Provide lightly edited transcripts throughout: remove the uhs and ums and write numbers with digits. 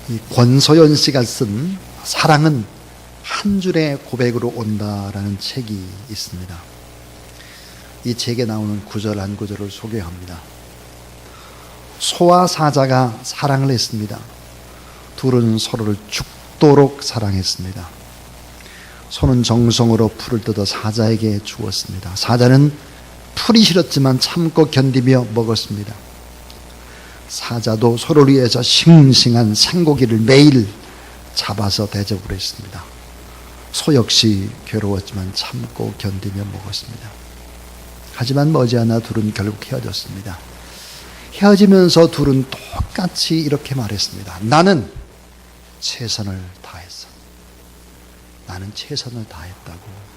이 권소연 씨가 쓴 사랑은 한 줄의 고백으로 온다라는 책이 있습니다. 이 책에 나오는 구절 한 구절을 소개합니다. 소와 사자가 사랑을 했습니다. 둘은 서로를 죽도록 사랑했습니다. 소는 정성으로 풀을 뜯어 사자에게 주었습니다. 사자는 풀이 싫었지만 참고 견디며 먹었습니다. 사자도 소를 위해서 싱싱한 생고기를 매일 잡아서 대접을 했습니다. 소 역시 괴로웠지만 참고 견디며 먹었습니다. 하지만 머지않아 둘은 결국 헤어졌습니다. 헤어지면서 둘은 똑같이 이렇게 말했습니다. 나는 최선을 다했어. 나는 최선을 다했다고.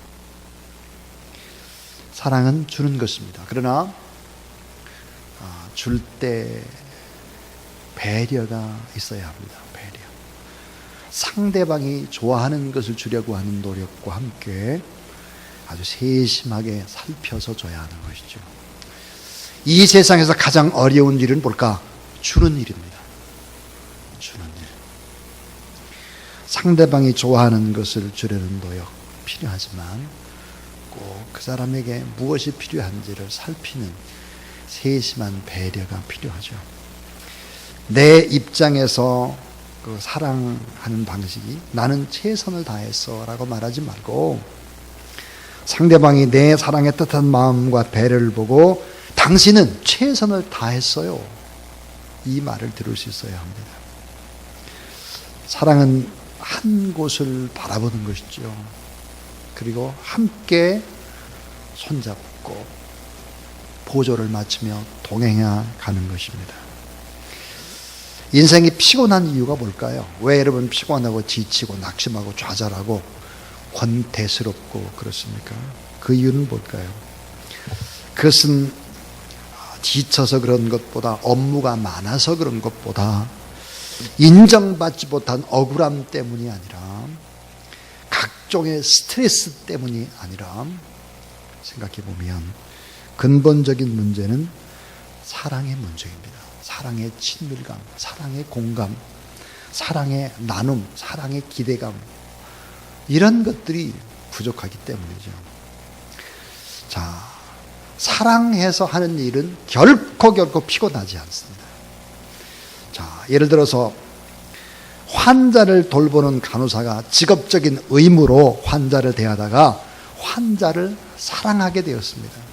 사랑은 주는 것입니다. 그러나 줄 때 배려가 있어야 합니다. 배려. 상대방이 좋아하는 것을 주려고 하는 노력과 함께 아주 세심하게 살펴서 줘야 하는 것이죠. 이 세상에서 가장 어려운 일은 뭘까? 주는 일입니다. 주는 일. 상대방이 좋아하는 것을 주려는 노력 필요하지만 꼭 그 사람에게 무엇이 필요한지를 살피는 세심한 배려가 필요하죠. 내 입장에서 그 사랑하는 방식이 나는 최선을 다했어 라고 말하지 말고 상대방이 내 사랑의 뜻한 마음과 배려를 보고 당신은 최선을 다했어요. 이 말을 들을 수 있어야 합니다. 사랑은 한 곳을 바라보는 것이죠. 그리고 함께 손잡고 보조를 맞추며 동행해 가는 것입니다. 인생이 피곤한 이유가 뭘까요? 왜 여러분 피곤하고 지치고 낙심하고 좌절하고 권태스럽고 그렇습니까? 그 이유는 뭘까요? 그것은 지쳐서 그런 것보다 업무가 많아서 그런 것보다 인정받지 못한 억울함 때문이 아니라 각종의 스트레스 때문이 아니라 생각해 보면 근본적인 문제는 사랑의 문제입니다. 사랑의 친밀감, 사랑의 공감, 사랑의 나눔, 사랑의 기대감 이런 것들이 부족하기 때문이죠. 자, 사랑해서 하는 일은 결코 피곤하지 않습니다. 자, 예를 들어서 환자를 돌보는 간호사가 직업적인 의무로 환자를 대하다가 환자를 사랑하게 되었습니다.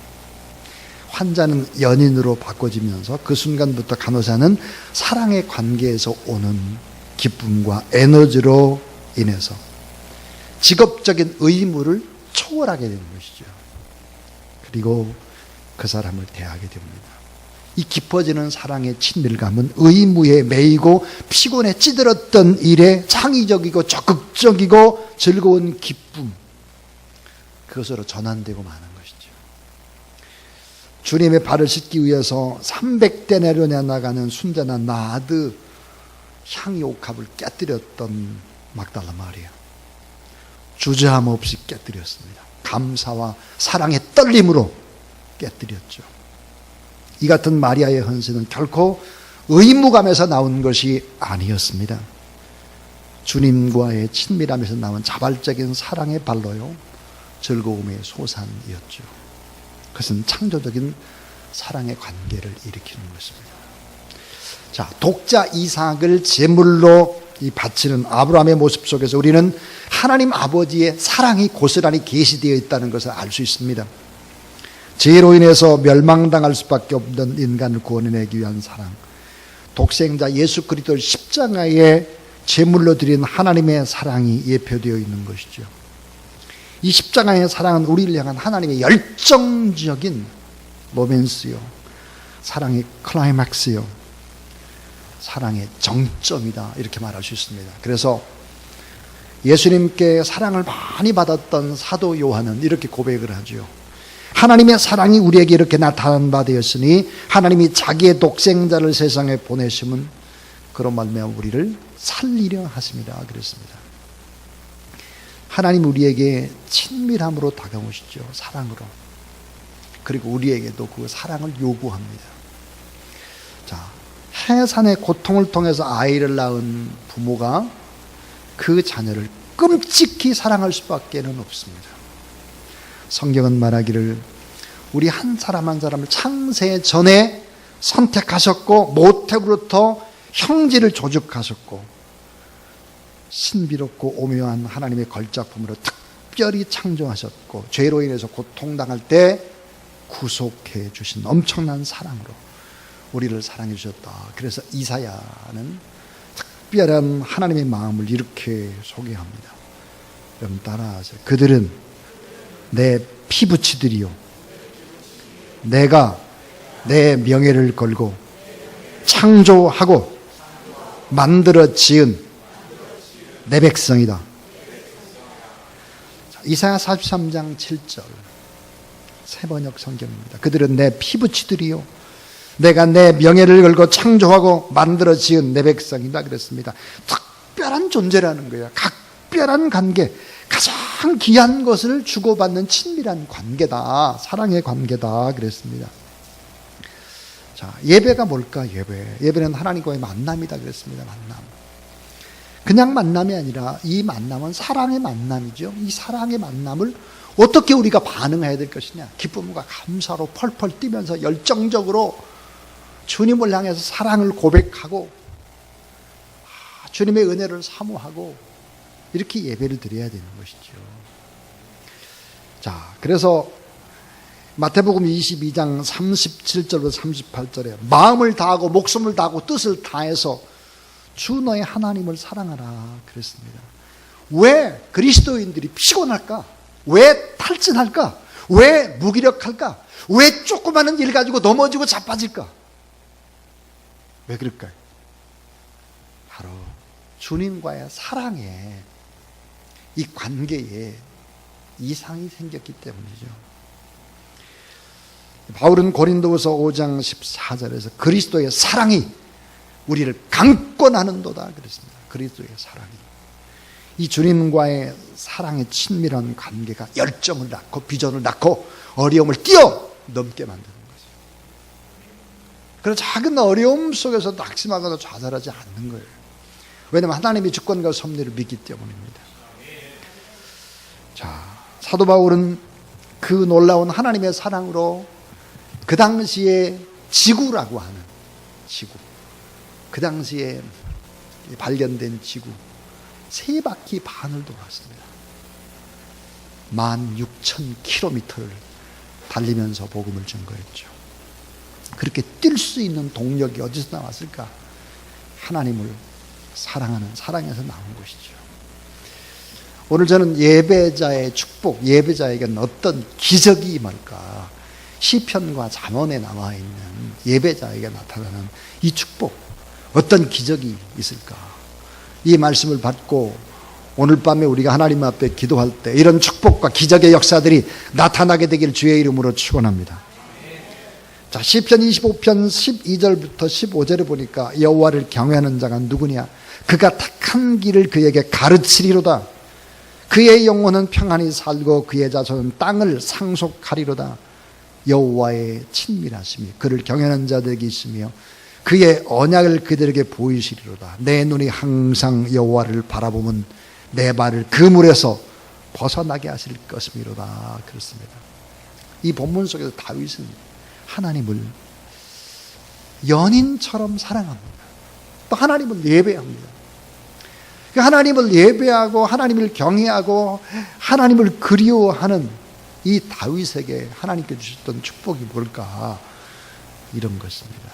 환자는 연인으로 바꿔지면서 그 순간부터 간호사는 사랑의 관계에서 오는 기쁨과 에너지로 인해서 직업적인 의무를 초월하게 되는 것이죠. 그리고 그 사람을 대하게 됩니다. 이 깊어지는 사랑의 친밀감은 의무에 매이고 피곤에 찌들었던 일에 창의적이고 적극적이고 즐거운 기쁨, 그것으로 전환되고 마는 것이죠. 주님의 발을 씻기 위해서 300데나리온에 나가는 순전한 나드 향유 옥합을 깨뜨렸던 막달라 마리아, 주저함 없이 깨뜨렸습니다. 감사와 사랑의 떨림으로 깨뜨렸죠. 이 같은 마리아의 헌신은 결코 의무감에서 나온 것이 아니었습니다. 주님과의 친밀함에서 나온 자발적인 사랑의 발로요, 즐거움의 소산이었죠. 그것은 창조적인 사랑의 관계를 일으키는 것입니다. 자, 독자 이삭을 제물로 바치는 아브라함의 모습 속에서 우리는 하나님 아버지의 사랑이 고스란히 계시되어 있다는 것을 알 수 있습니다. 죄로 인해서 멸망당할 수밖에 없는 인간을 구원해내기 위한 사랑, 독생자 예수 그리스도를 십자가에 제물로 드린 하나님의 사랑이 예표되어 있는 것이죠. 이 십자가의 사랑은 우리를 향한 하나님의 열정적인 로맨스요, 사랑의 클라이맥스요, 사랑의 정점이다, 이렇게 말할 수 있습니다. 그래서 예수님께 사랑을 많이 받았던 사도 요한은 이렇게 고백을 하죠. 하나님의 사랑이 우리에게 이렇게 나타난 바 되었으니 하나님이 자기의 독생자를 세상에 보내심은 그런 말미암아 우리를 살리려 하십니다, 그랬습니다. 하나님 우리에게 친밀함으로 다가오시죠. 사랑으로. 그리고 우리에게도 그 사랑을 요구합니다. 자, 해산의 고통을 통해서 아이를 낳은 부모가 그 자녀를 끔찍히 사랑할 수밖에 없습니다. 성경은 말하기를 우리 한 사람 한 사람을 창세 전에 선택하셨고 모태로부터 형질을 조직하셨고 신비롭고 오묘한 하나님의 걸작품으로 특별히 창조하셨고 죄로 인해서 고통당할 때 구속해 주신 엄청난 사랑으로 우리를 사랑해 주셨다. 그래서 이사야는 특별한 하나님의 마음을 이렇게 소개합니다. 여러분 따라하세요. 그들은 내 피부치들이요 내가 내 명예를 걸고 창조하고 만들어 지은 내 백성이다. 이사야 43장 7절 새번역 성경입니다. 그들은 내 피부치들이요 내가 내 명예를 걸고 창조하고 만들어 지은 내 백성이다 그랬습니다. 특별한 존재라는 거예요. 각별한 관계, 가장 귀한 것을 주고받는 친밀한 관계다. 사랑의 관계다 그랬습니다. 자, 예배가 뭘까? 예배는 하나님과의 만남이다 그랬습니다. 만남. 그냥 만남이 아니라 이 만남은 사랑의 만남이죠. 이 사랑의 만남을 어떻게 우리가 반응해야 될 것이냐. 기쁨과 감사로 펄펄 뛰면서 열정적으로 주님을 향해서 사랑을 고백하고 주님의 은혜를 사모하고 이렇게 예배를 드려야 되는 것이죠. 자, 그래서 마태복음 22장 37절부터 38절에 마음을 다하고 목숨을 다하고 뜻을 다해서 주 너의 하나님을 사랑하라 그랬습니다. 왜 그리스도인들이 피곤할까? 왜 탈진할까? 왜 무기력할까? 왜 조그마한 일 가지고 넘어지고 자빠질까? 왜 그럴까요? 바로 주님과의 사랑에 이 관계에 이상이 생겼기 때문이죠. 바울은 고린도후서 5장 14절에서 그리스도의 사랑이 우리를 강권하는도다 그랬습니다. 그리스도의 사랑이. 이 주님과의 사랑의 친밀한 관계가 열정을 낳고 비전을 낳고 어려움을 뛰어넘게 만드는 거죠. 그래서 작은 어려움 속에서 낙심하거나 좌절하지 않는 거예요. 왜냐하면 하나님이 주권과 섭리를 믿기 때문입니다. 자, 사도 바울은 그 놀라운 하나님의 사랑으로 그 당시에 지구라고 하는 지구, 그 당시에 발견된 지구 세 바퀴 반을 돌았습니다. 16,000km를 달리면서 복음을 전거했죠. 그렇게 뛸 수 있는 동력이 어디서 나왔을까? 하나님을 사랑하는 사랑에서 나온 것이죠. 오늘 저는 예배자의 축복, 예배자에게는 어떤 기적이 임할까? 시편과 잠언에 나와 있는 예배자에게 나타나는 이 축복, 어떤 기적이 있을까? 이 말씀을 받고 오늘 밤에 우리가 하나님 앞에 기도할 때 이런 축복과 기적의 역사들이 나타나게 되길 주의 이름으로 축원합니다. 자, 시편 25편 12절부터 15절에 보니까 여호와를 경외하는 자가 누구냐? 그가 택한 길을 그에게 가르치리로다. 그의 영혼은 평안히 살고 그의 자손은 땅을 상속하리로다. 여호와의 친밀하심이 그를 경외하는 자들에게 있으며 그의 언약을 그들에게 보이시리로다. 내 눈이 항상 여호와를 바라보면 내 발을 그물에서 벗어나게 하실 것이미로다. 그렇습니다. 이 본문 속에서 다윗은 하나님을 연인처럼 사랑합니다. 또 하나님을 예배합니다. 하나님을 예배하고 하나님을 경외하고 하나님을 그리워하는 이 다윗에게 하나님께 주셨던 축복이 뭘까? 이런 것입니다.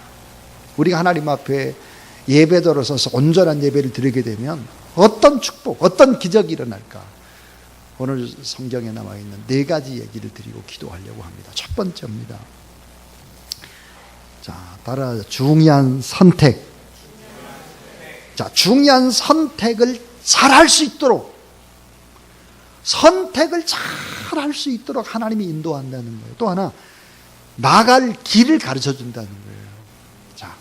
우리가 하나님 앞에 예배자로 서서 온전한 예배를 드리게 되면 어떤 축복, 어떤 기적이 일어날까? 오늘 성경에 나와 있는 네 가지 얘기를 드리고 기도하려고 합니다. 첫 번째입니다. 자, 따라 중요한 선택. 자, 중요한 선택을 잘 할 수 있도록, 선택을 잘 할 수 있도록 하나님이 인도한다는 거예요. 또 하나, 나갈 길을 가르쳐 준다는 거예요. 자,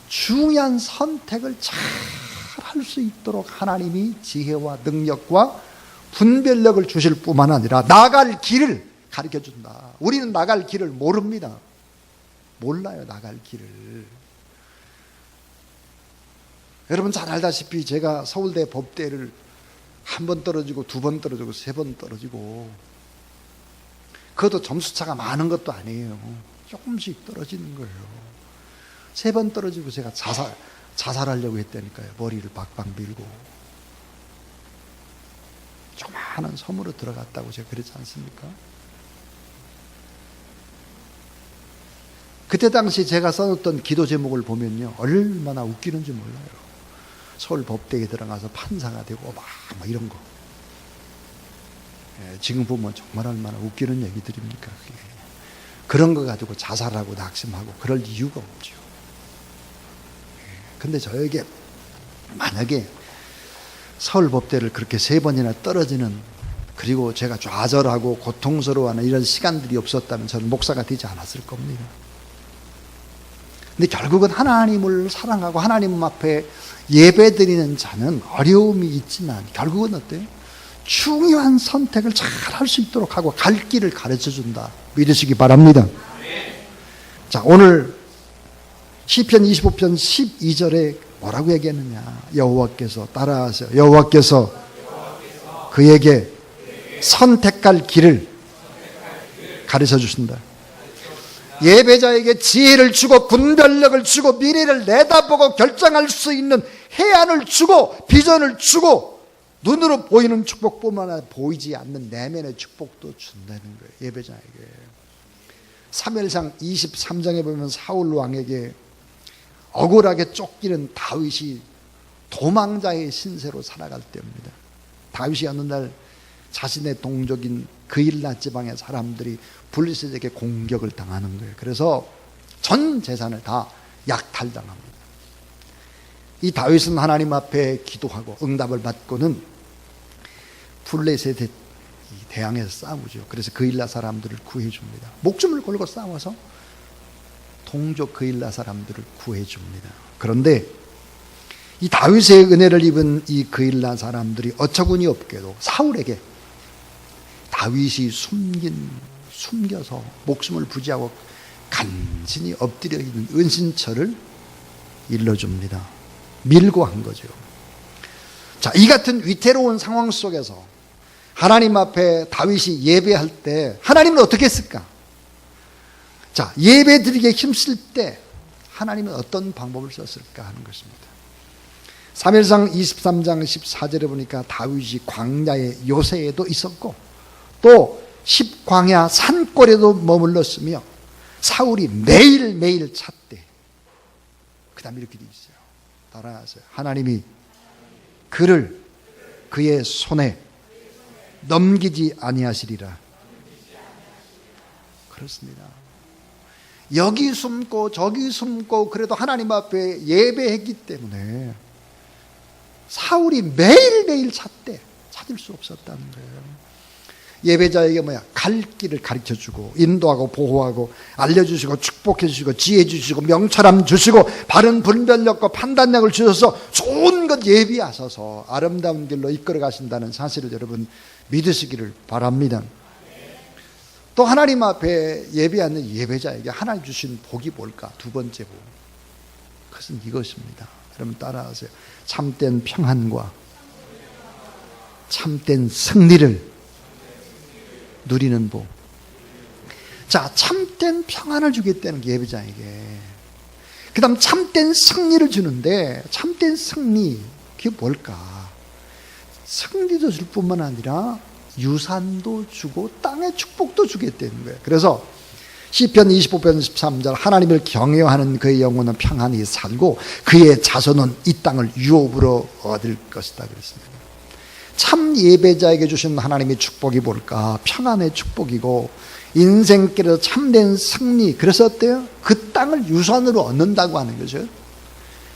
중요한 선택을 잘 할 수 있도록 하나님이 지혜와 능력과 분별력을 주실 뿐만 아니라 나갈 길을 가르쳐 준다. 우리는 나갈 길을 모릅니다. 몰라요, 나갈 길을. 여러분 잘 알다시피 제가 서울대 법대를 한 번 떨어지고 두 번 떨어지고 세 번 떨어지고, 그것도 점수차가 많은 것도 아니에요. 조금씩 떨어지는 거예요. 세 번 떨어지고 제가 자살하려고 했다니까요. 머리를 박박 밀고. 조그마한 섬으로 들어갔다고 제가 그랬지 않습니까? 그때 당시 제가 써놓던 기도 제목을 보면요, 얼마나 웃기는지 몰라요. 서울 법대에 들어가서 판사가 되고 막 이런 거. 지금 보면 정말 얼마나 웃기는 얘기들입니까? 그게. 그런 거 가지고 자살하고 낙심하고 그럴 이유가 없죠. 근데 저에게 만약에 서울 법대를 그렇게 세 번이나 떨어지는, 그리고 제가 좌절하고 고통스러워하는 이런 시간들이 없었다면 저는 목사가 되지 않았을 겁니다. 근데 결국은 하나님을 사랑하고 하나님 앞에 예배드리는 자는 어려움이 있지만 결국은 어때요? 중요한 선택을 잘 할 수 있도록 하고 갈 길을 가르쳐 준다. 믿으시기 바랍니다. 자, 오늘 시편 25편 12절에 뭐라고 얘기했느냐? 여호와께서, 따라하세요. 여호와께서 그에게 선택할 길을 가르쳐 주신다. 예배자에게 지혜를 주고 분별력을 주고 미래를 내다보고 결정할 수 있는 해안을 주고 비전을 주고 눈으로 보이는 축복뿐만 아니라 보이지 않는 내면의 축복도 준다는 거예요. 예배자에게. 사무엘상 23장에 보면 사울 왕에게 억울하게 쫓기는 다윗이 도망자의 신세로 살아갈 때입니다. 다윗이 어느 날 자신의 동족인 그일라 지방의 사람들이 블리셋에게 공격을 당하는 거예요. 그래서 전 재산을 다 약탈당합니다. 이 다윗은 하나님 앞에 기도하고 응답을 받고는 블레셋에 대항해서 싸우죠. 그래서 그일라 사람들을 구해줍니다. 목숨을 걸고 싸워서 동족 그일라 사람들을 구해줍니다. 그런데 이 다윗의 은혜를 입은 이 그일라 사람들이 어처구니 없게도 사울에게 다윗이 숨겨서 목숨을 부지하고 간신히 엎드려 있는 은신처를 일러줍니다. 밀고 한 거죠. 자, 이 같은 위태로운 상황 속에서 하나님 앞에 다윗이 예배할 때 하나님은 어떻게 했을까? 자, 예배 드리기에 힘쓸 때 하나님은 어떤 방법을 썼을까 하는 것입니다. 사무엘상 23장 14절에 보니까 다윗이 광야의 요새에도 있었고 또 십광야 산골에도 머물렀으며 사울이 매일매일 찾되, 그 다음에 이렇게 되어 있어요. 따라하세요. 하나님이 그를 그의 손에 넘기지 아니하시리라. 그렇습니다. 여기 숨고 저기 숨고 그래도 하나님 앞에 예배했기 때문에 사울이 매일매일 찾되 찾을 수 없었다는 거예요. 예배자에게 갈 길을 가르쳐주고 인도하고 보호하고 알려주시고 축복해주시고 지혜 주시고 명철함 주시고 바른 분별력과 판단력을 주셔서 좋은 것 예비하셔서 아름다운 길로 이끌어 가신다는 사실을 여러분 믿으시기를 바랍니다. 또 하나님 앞에 예배하는 예배자에게 하나님 주신 복이 뭘까? 두 번째 복, 그것은 이것입니다. 여러분 따라하세요. 참된 평안과 참된 승리를 누리는 복. 자, 참된 평안을 주겠다는 게 예배자에게. 그 다음 참된 승리를 주는데, 참된 승리, 그게 뭘까? 승리도 줄 뿐만 아니라 유산도 주고 땅의 축복도 주겠다는 거예요. 그래서 시편 25편 13절, 하나님을 경외하는 그의 영혼은 평안히 살고 그의 자손은 이 땅을 유업으로 얻을 것이다 그랬습니다. 참 예배자에게 주신 하나님의 축복이 뭘까? 평안의 축복이고 인생길에서 참된 승리. 그래서 어때요? 그 땅을 유산으로 얻는다고 하는 거죠.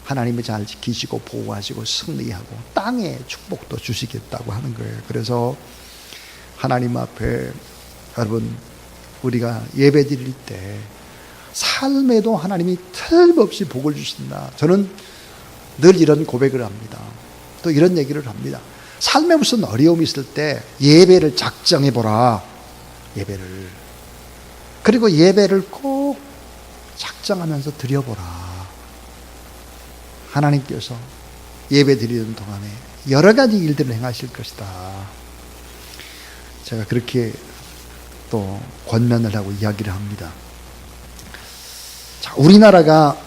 하나님이 잘 지키시고 보호하시고 승리하고 땅의 축복도 주시겠다고 하는 거예요. 그래서 하나님 앞에 여러분 우리가 예배 드릴 때 삶에도 하나님이 틀림없이 복을 주신다. 저는 늘 이런 고백을 합니다. 또 이런 얘기를 합니다. 삶에 무슨 어려움이 있을 때 예배를 작정해보라. 예배를. 그리고 예배를 꼭 작정하면서 드려보라. 하나님께서 예배 드리는 동안에 여러 가지 일들을 행하실 것이다. 제가 그렇게 또 권면을 하고 이야기를 합니다. 자, 우리나라가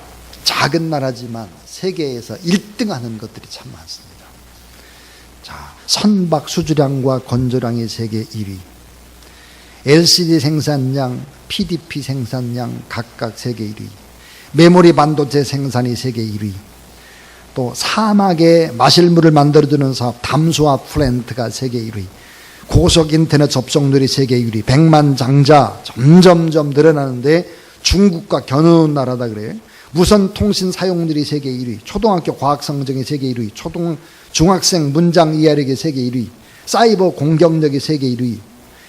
작은 나라지만 세계에서 1등 하는 것들이 참 많습니다. 자, 선박 수주량과 건조량이 세계 1위, LCD 생산량, PDP 생산량 각각 세계 1위, 메모리 반도체 생산이 세계 1위, 또 사막에 마실 물을 만들어주는 사업 담수화 플랜트가 세계 1위, 고속 인터넷 접속률이 세계 1위, 100만 장자 점점점 늘어나는데 중국과 겨누는 나라다 그래요. 무선 통신 사용률이 세계 1위, 초등학교 과학 성적이 세계 1위, 중학생 문장 이해력이 세계 1위, 사이버 공격력이 세계 1위,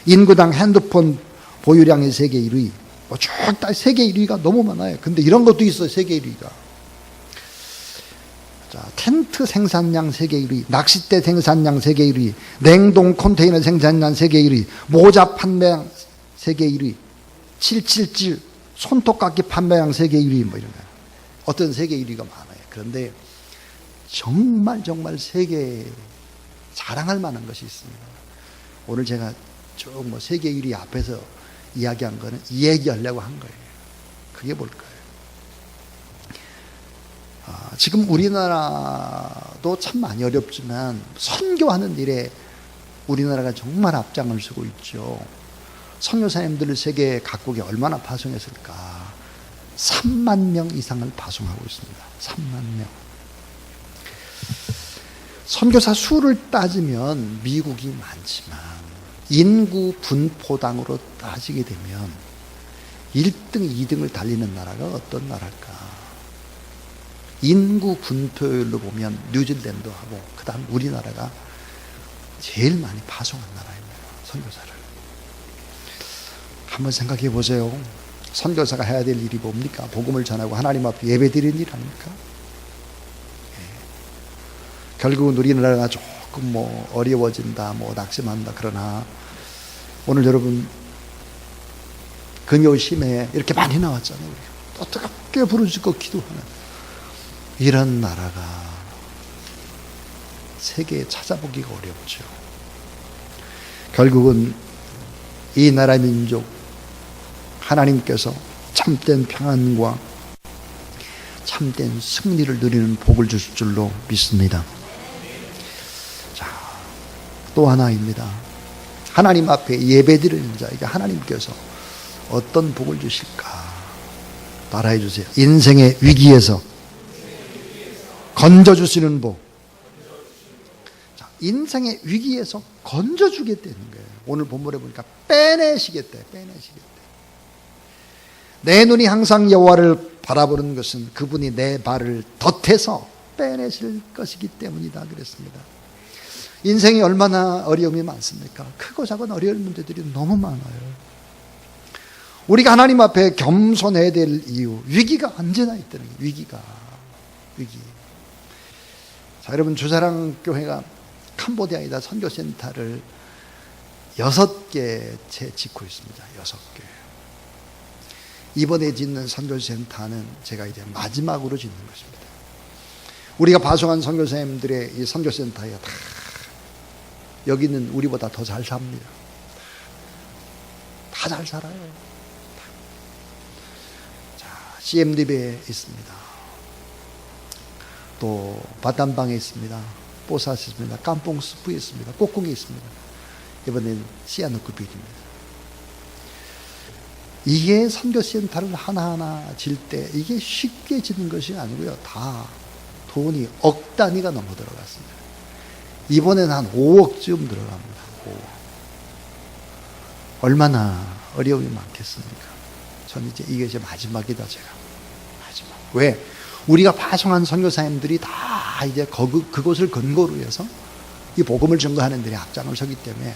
인구당 핸드폰 보유량이 세계 1위, 쭉 다 세계 1위가 너무 많아요. 근데 이런 것도 있어요, 세계 1위가. 자, 텐트 생산량 세계 1위, 낚싯대 생산량 세계 1위, 냉동 컨테이너 생산량 세계 1위, 모자 판매량 세계 1위, 777 손톱깎이 판매량 세계 1위, 뭐 이런 거. 어떤 세계 1위가 많아요. 그런데 정말 세계에 자랑할 만한 것이 있습니다. 오늘 제가 쭉 뭐 세계 1위 앞에서 이야기한 거는 이 얘기하려고 한 거예요. 그게 뭘까요? 지금 우리나라도 참 많이 어렵지만 선교하는 일에 우리나라가 정말 앞장을 서고 있죠. 선교사님들을 세계 각국에 얼마나 파송했을까? 3만 명 이상을 파송하고 있습니다. 3만 명. 선교사 수를 따지면 미국이 많지만 인구 분포당으로 따지게 되면 1등, 2등을 달리는 나라가 어떤 나라일까? 인구 분포율로 보면 뉴질랜드하고 그 다음 우리나라가 제일 많이 파송한 나라입니다. 선교사를. 한번 생각해 보세요. 선교사가 해야 될 일이 뭡니까? 복음을 전하고 하나님 앞에 예배드리는 일 아닙니까? 예. 결국은 우리나라가 조금 뭐 어려워진다, 뭐 낙심한다 그러나 오늘 여러분 금요심에 이렇게 많이 나왔잖아요. 우리가 어떻게 부르짖고 기도하는 이런 나라가 세계에 찾아보기가 어렵죠. 결국은 이 나라 민족 하나님께서 참된 평안과 참된 승리를 누리는 복을 주실 줄로 믿습니다. 자, 또 하나입니다. 하나님 앞에 예배드리는 자에게 하나님께서 어떤 복을 주실까? 따라해 주세요. 인생의 위기에서 건져주시는 복. 자, 인생의 위기에서 건져주겠다는 거예요. 오늘 본문에 보니까 빼내시겠대. 내 눈이 항상 여호와를 바라보는 것은 그분이 내 발을 덧해서 빼내실 것이기 때문이다 그랬습니다. 인생이 얼마나 어려움이 많습니까? 크고 작은 어려운 문제들이 너무 많아요. 우리가 하나님 앞에 겸손해야 될 이유, 위기가 언제나 있다는 거예요. 위기. 자, 여러분 주사랑교회가 캄보디아에다 선교센터를 6개 채 짓고 있습니다. 6개. 이번에 짓는 선교센터는 제가 이제 마지막으로 짓는 것입니다. 우리가 파송한 선교사님들의 이 선교센터에 다 여기는 우리보다 더 잘 삽니다. 다 잘 살아요. 자, CMDB에 있습니다. 또 바담방에 있습니다. 뽀사스 있습니다. 깜뽕스프에 있습니다. 꼭공에 있습니다. 이번엔 시아누크빌입니다. 이게 선교센터를 하나하나 질 때 이게 쉽게 짓는 것이 아니고요. 다 돈이 억 단위가 넘어 들어갔습니다. 이번에는 한 5억쯤 들어갑니다. 5억. 얼마나 어려움이 많겠습니까? 저는 이게 이제 마지막이다, 제가. 마지막. 왜? 우리가 파송한 선교사님들이 다 이제 그곳을 근거로 해서 이 복음을 전거하는 데에 앞장을 서기 때문에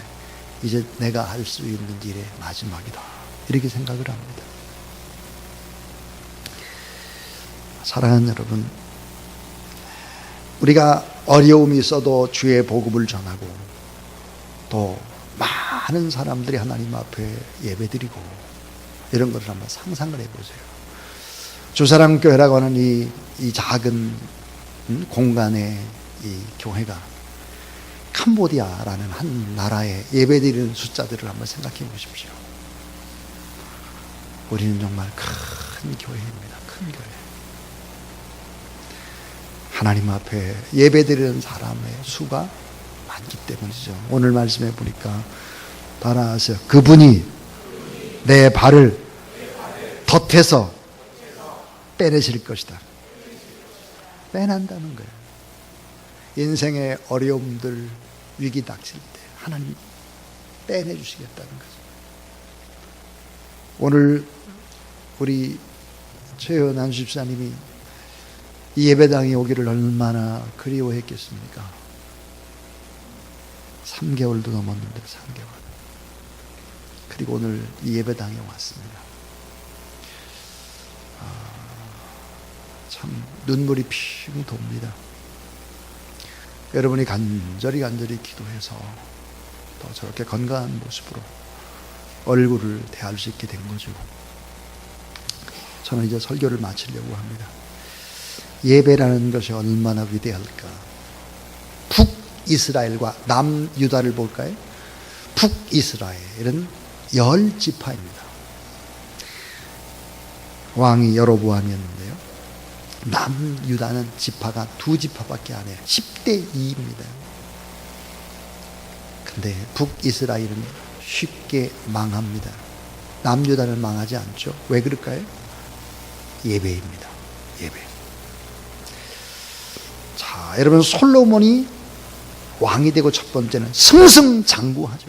이제 내가 할 수 있는 일의 마지막이다. 이렇게 생각을 합니다. 사랑하는 여러분, 우리가 어려움이 있어도 주의 복음을 전하고 또 많은 사람들이 하나님 앞에 예배드리고 이런 것을 한번 상상을 해보세요. 주사랑교회라고 하는 이 작은 공간에 이 교회가 캄보디아라는 한 나라의 예배드리는 숫자들을 한번 생각해 보십시오. 우리는 정말 큰 교회입니다. 큰 교회. 하나님 앞에 예배드리는 사람의 수가 많기 때문이죠. 오늘 말씀해 보니까 다 나와서 그분이 내 발을 덫에서 빼내실 것이다. 빼낸다는 거예요. 인생의 어려움들, 위기 닥칠 때 하나님 빼내주시겠다는 거죠. 오늘 우리 최현안 집사님이 이 예배당에 오기를 얼마나 그리워했겠습니까? 3개월도 넘었는데 3개월. 그리고 오늘 이 예배당에 왔습니다. 참 눈물이 핑 돕니다. 여러분이 간절히 기도해서 또 저렇게 건강한 모습으로 얼굴을 대할 수 있게 된 거죠. 저는 이제 설교를 마치려고 합니다. 예배라는 것이 얼마나 위대할까. 북이스라엘과 남유다를 볼까요? 북이스라엘은 10지파입니다. 왕이 여로보암이었는데요. 남유다는 지파가 2지파밖에 안 해요. 10대 2입니다. 근데 북이스라엘은 쉽게 망합니다. 남유다는 망하지 않죠. 왜 그럴까요? 예배입니다. 예배. 자, 여러분, 솔로몬이 왕이 되고 첫 번째는 승승장구하죠.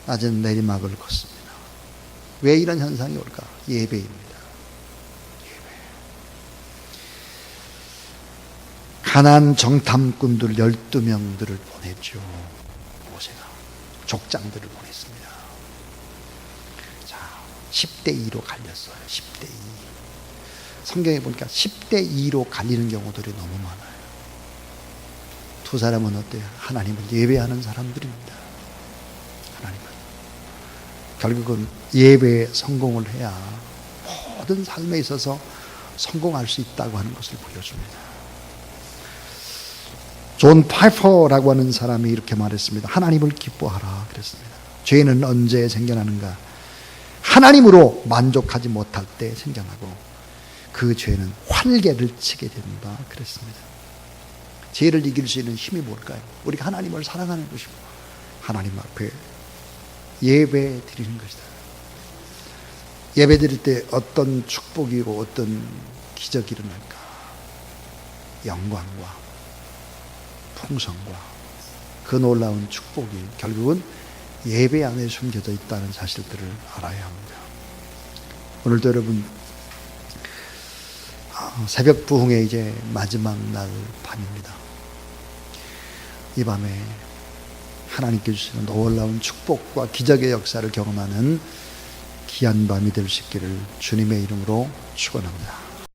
낮은 내리막을 걷습니다. 왜 이런 현상이 올까? 예배입니다. 가나안 정탐꾼들 12명들을 보냈죠. 모세가 족장들을 보냈습니다. 자, 10대 2로 갈렸어요. 10대 2. 성경에 보니까 10대 2로 갈리는 경우들이 너무 많아요. 두 사람은 어때요? 하나님을 예배하는 사람들입니다. 하나님을. 결국은 예배에 성공을 해야 모든 삶에 있어서 성공할 수 있다고 하는 것을 보여줍니다. 존 파이퍼라고 하는 사람이 이렇게 말했습니다. 하나님을 기뻐하라 그랬습니다. 죄는 언제 생겨나는가? 하나님으로 만족하지 못할 때 생겨나고 그 죄는 활개를 치게 된다 그랬습니다. 죄를 이길 수 있는 힘이 뭘까요? 우리가 하나님을 사랑하는 것이고 하나님 앞에 예배 드리는 것이다. 예배 드릴 때 어떤 축복이고 어떤 기적이 일어날까? 영광과 풍성과 그 놀라운 축복이 결국은 예배 안에 숨겨져 있다는 사실들을 알아야 합니다. 오늘도 여러분 새벽 부흥의 이제 마지막 날 밤입니다. 이 밤에 하나님께 주시는 놀라운 축복과 기적의 역사를 경험하는 귀한 밤이 될 수 있기를 주님의 이름으로 축원합니다.